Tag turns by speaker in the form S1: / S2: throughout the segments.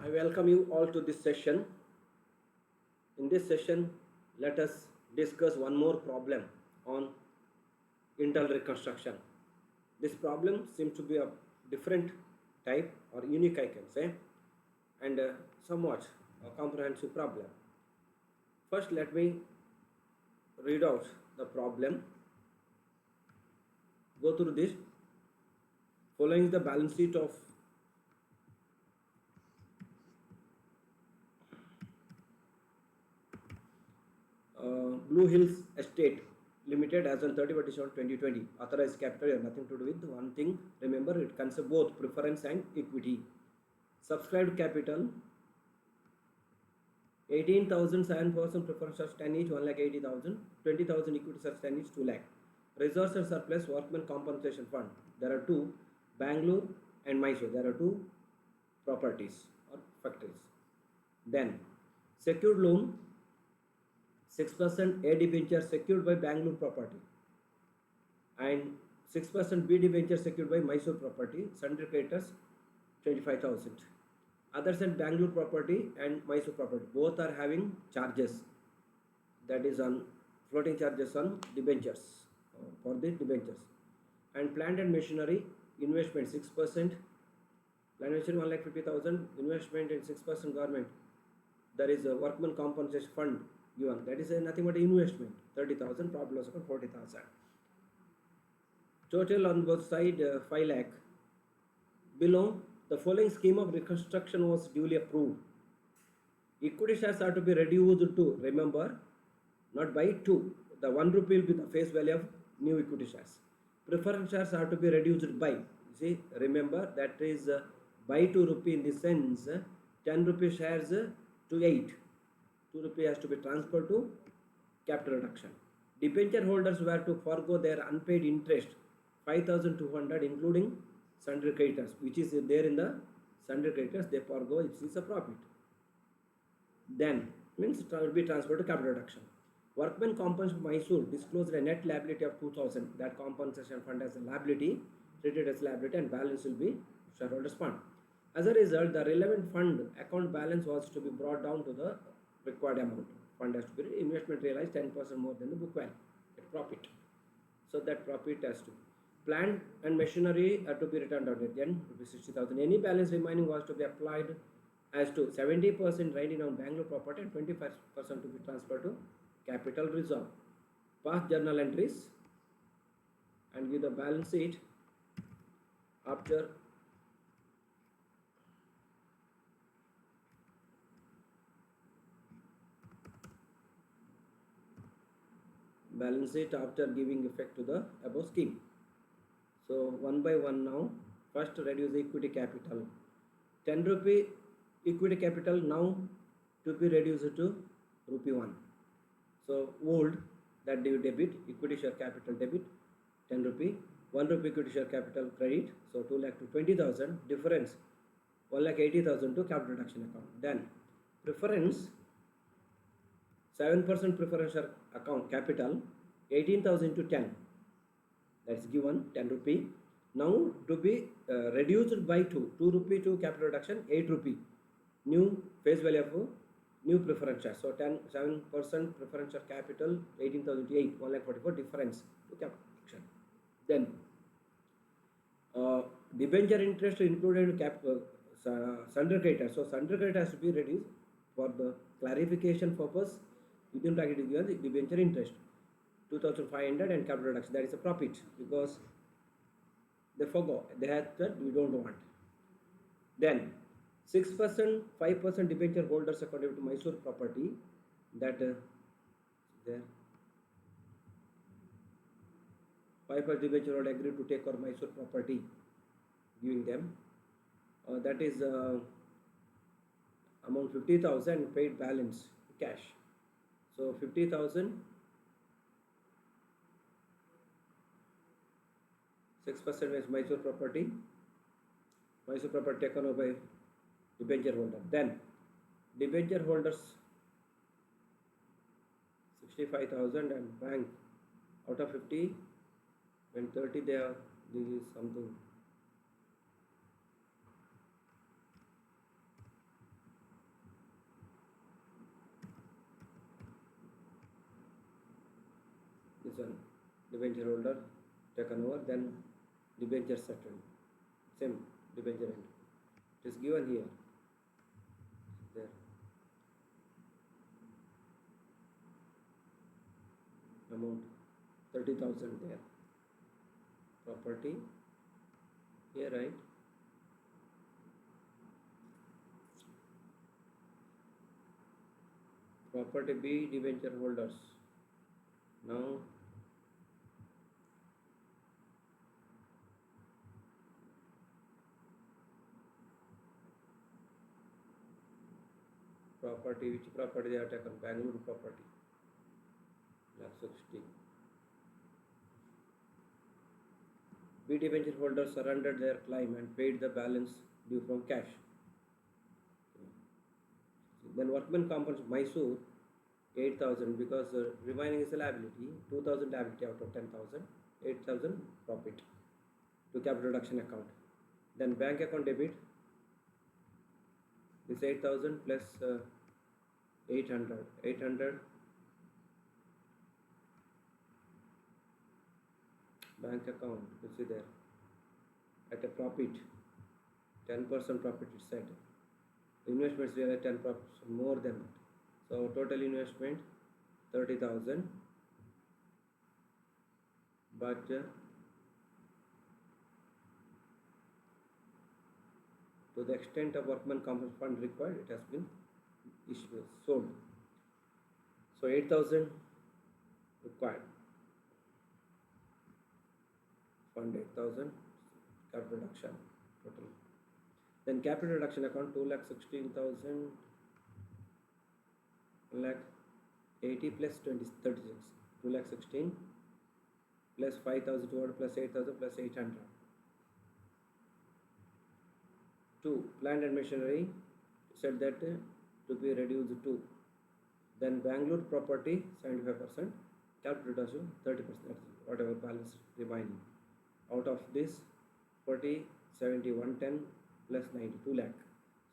S1: I welcome you all to this session. In this session, let us discuss one more problem on internal reconstruction. This problem seems to be a different type or unique, I can say, and somewhat a comprehensive problem. First, let me read out the problem. Go through this. Following the balance sheet of Blue Hills Estate Limited as on 31 December 2020. Authorized capital has nothing to do with one thing. Remember, it consists both preference and equity. Subscribed capital 18,000 7% preference shares 10 each 1,80,000, 20,000 equity shares 10 each 2 lakh. Reserves and surplus workmen compensation fund. There are two, Bangalore and Mysore. There are two properties or factories. Then secured loan 6% A debenture secured by Bangalore property and 6% B debenture secured by Mysore property. Sundry creditors 25,000. Others and Bangalore property and Mysore property both are having charges, that is on floating charges on debentures for the debentures. And plant and machinery investment 6%, plant and machinery 1,50,000, investment in 6% government. There is a workman compensation fund given, that is nothing but investment 30,000, profit loss account 40,000. Total on both side 5 lakh. Below, the following scheme of reconstruction was duly approved. Equity shares are to be reduced to, remember, not by 2. The 1 rupee will be the face value of new equity shares. Preference shares are to be reduced by, see, remember that is by 2 rupee in the sense 10 rupee shares to 8. 2 rupee has to be transferred to capital reduction. Debenture holders were to forego their unpaid interest 5,200 including sundry creditors, which is there in the sundry creditors, they forego, it is a profit. Then means it will be transferred to capital reduction. Workmen compensation Mysore disclosed a net liability of 2,000. That compensation fund as a liability, treated as liability, and balance will be shareholders fund. As a result, the relevant fund account balance was to be brought down to the required amount. Fund has to be investment realized 10% more than the book value, profit. So that profit has to be. Plant and machinery are to be returned out at the end, 60,000. Any balance remaining was to be applied as to 70% writing on Bangalore property and 25% to be transferred to capital reserve. Past journal entries and give the balance sheet after giving effect to the above scheme. So one by one now. First reduce equity capital. 10 rupee equity capital now to be reduced to rupee 1. So old that debit, equity share capital debit 10 rupee, 1 rupee equity share capital credit. So 2 lakh to 20,000, difference 1,80,000 to capital reduction account. Then preference 7% preference share account capital 18,000 to 10. That's given 10 rupee. Now to be reduced by 2 rupee to capital reduction 8 rupee. New face value of new preference share. So 7% preference share capital 18,000 to 8, 1,44 difference to capital reduction. Then debenture interest included sundry creditors. So sundry creditors has to be reduced for the clarification purpose. Within bracket is given the debenture interest 2,500 and capital reduction, that is a profit because they forgo, they had that we don't want. Then 6%, 5% debenture holders according to Mysore property, that there 5% debenture holder agreed to take over Mysore property, giving them that is amount 50,000 paid balance cash. So 50,000, 6% is Mysore property taken over by debenture holder. Then debenture holders 65,000 and bank out of 50, when 30 they are, this is something This one, debenture holder taken over, then debenture settled. Same debenture end. It is given here. There. Amount 30,000 there. Property here, right? Property B, debenture holders. Now property, which property they have taken? Bangalore property. Lakh 60. B debenture holders surrendered their claim and paid the balance due from cash. Then workman compensation Mysore 8,000 because remaining is a liability, 2,000 liability out of 10,000, 8,000 profit to capital reduction account. Then bank account debit is 8,000 plus 800. 800 bank account, you see there, at a profit, 10% profit is said. Investments we are at 10% more than that. So total investment 30,000, but to the extent of workman compensation fund required, it has been issued, sold. So 8,000 required. Fund 8,000, capital reduction total. Then capital reduction account 2,16,000, lakh 80 plus 20, 36, 2,16,000 plus 5,200 plus 8,000 plus 800. 2. Plant and machinery said that to be reduced to. Then Bangalore property 75%, capital reduction 30%, whatever balance remaining. Out of this 40, 70, 110 plus 92 lakh.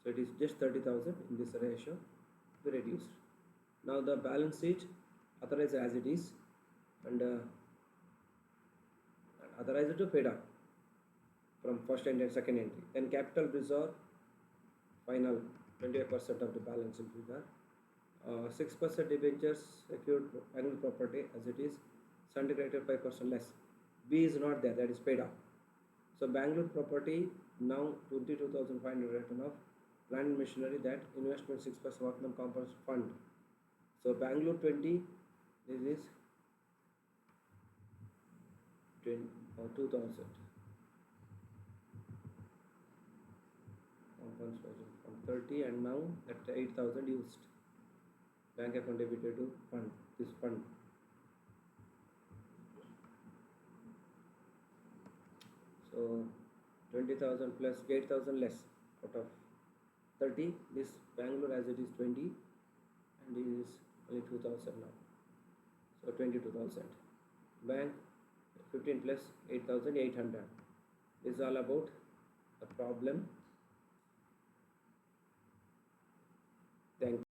S1: So it is just 30,000 in this ratio to be reduced. Now the balance sheet authorized as it is, and authorized to paid up from first entry and second entry. Then capital reserve final 25% of the balance in figure. 6% debentures secured annual property as it is, syndicated 5% less. B is not there, that is paid off. So Bangalore property now 22,500 written off. Plant and machinery, that investment 6% workman compensation fund. So Bangalore 20, this is 2,000. Compensation from 30 and now at 8,000 used. Bank account debited to fund, this fund. So 20,000 plus 8,000 less out of 30. This Bangalore as it is 20 and this is only 2,000 now. So 22,000. Bank 15 plus 8,800. This is all about the problem. Thank you.